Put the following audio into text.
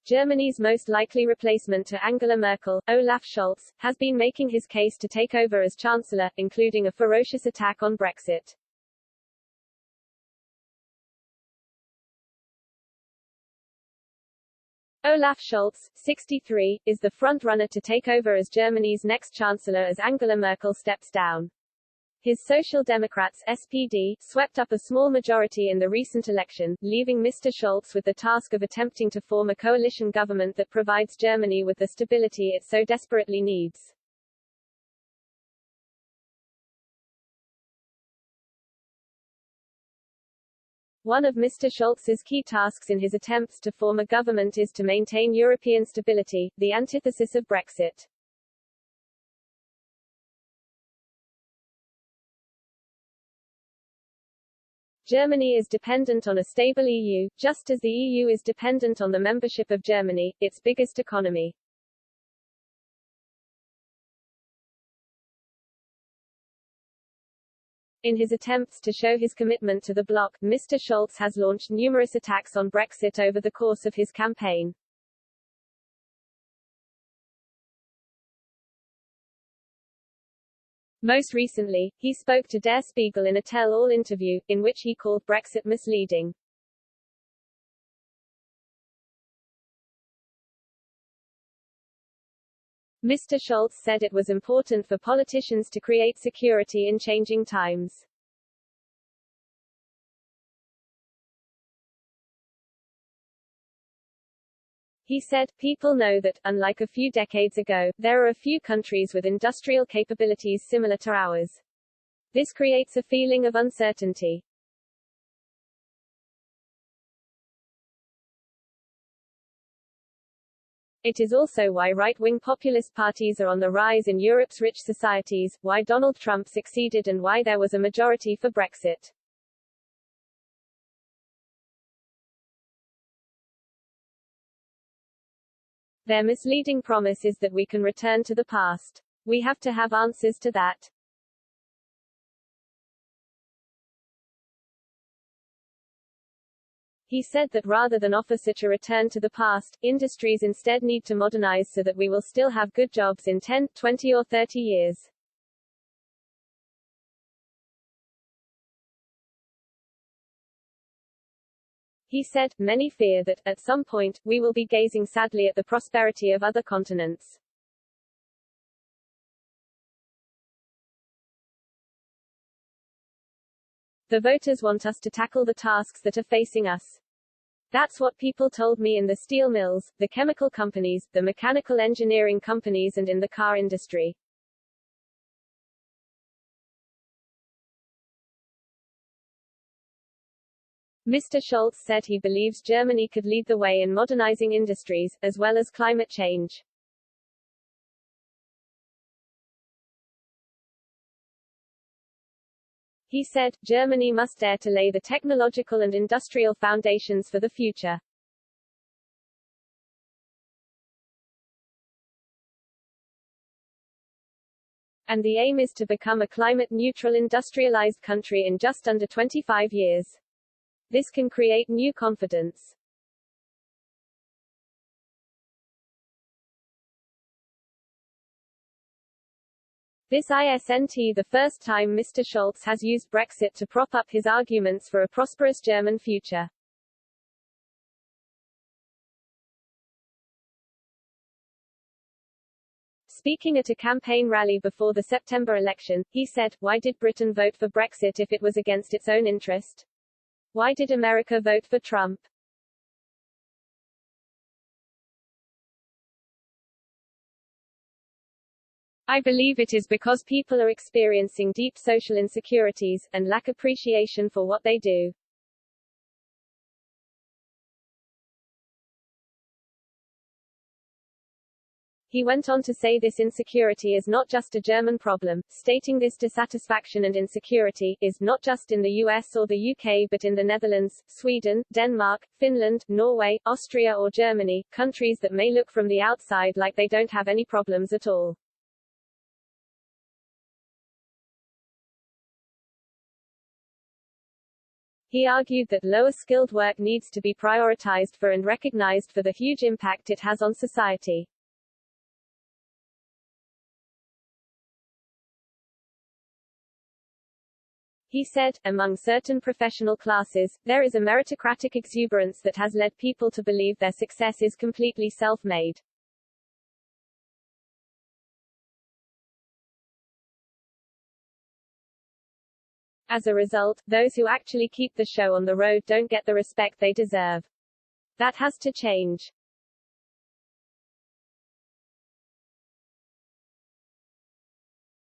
Germany's most likely replacement to Angela Merkel, Olaf Scholz, has been making his case to take over as Chancellor, including a ferocious attack on Brexit. Olaf Scholz, 63, is the front-runner to take over as Germany's next Chancellor as Angela Merkel steps down. His Social Democrats (SPD) swept up a small majority in the recent election, leaving Mr. Scholz with the task of attempting to form a coalition government that provides Germany with the stability it so desperately needs. One of Mr. Scholz's key tasks in his attempts to form a government is to maintain European stability, the antithesis of Brexit. Germany is dependent on a stable EU, just as the EU is dependent on the membership of Germany, its biggest economy. In his attempts to show his commitment to the bloc, Mr. Scholz has launched numerous attacks on Brexit over the course of his campaign. Most recently, he spoke to Der Spiegel in a tell-all interview, in which he called Brexit misleading. Mr. Scholz said it was important for politicians to create security in changing times. He said, people know that, unlike a few decades ago, there are a few countries with industrial capabilities similar to ours. This creates a feeling of uncertainty. It is also why right-wing populist parties are on the rise in Europe's rich societies, why Donald Trump succeeded and why there was a majority for Brexit. Their misleading promise is that we can return to the past. We have to have answers to that. He said that rather than offer such a return to the past, industries instead need to modernize so that we will still have good jobs in 10, 20 or 30 years. He said, many fear that, at some point, we will be gazing sadly at the prosperity of other continents. The voters want us to tackle the tasks that are facing us. That's what people told me in the steel mills, the chemical companies, the mechanical engineering companies and in the car industry. Mr. Scholz said he believes Germany could lead the way in modernizing industries, as well as climate change. He said, Germany must dare to lay the technological and industrial foundations for the future. And the aim is to become a climate-neutral industrialized country in just under 25 years. This can create new confidence. This isn't the first time Mr. Scholz has used Brexit to prop up his arguments for a prosperous German future. Speaking at a campaign rally before the September election, he said, why did Britain vote for Brexit if it was against its own interest? Why did America vote for Trump? I believe it is because people are experiencing deep social insecurities, and lack appreciation for what they do. He went on to say this insecurity is not just a German problem, stating this dissatisfaction and insecurity is not just in the US or the UK but in the Netherlands, Sweden, Denmark, Finland, Norway, Austria or Germany, countries that may look from the outside like they don't have any problems at all. He argued that lower-skilled work needs to be prioritized for and recognized for the huge impact it has on society. He said, among certain professional classes, there is a meritocratic exuberance that has led people to believe their success is completely self-made. As a result, those who actually keep the show on the road don't get the respect they deserve. That has to change.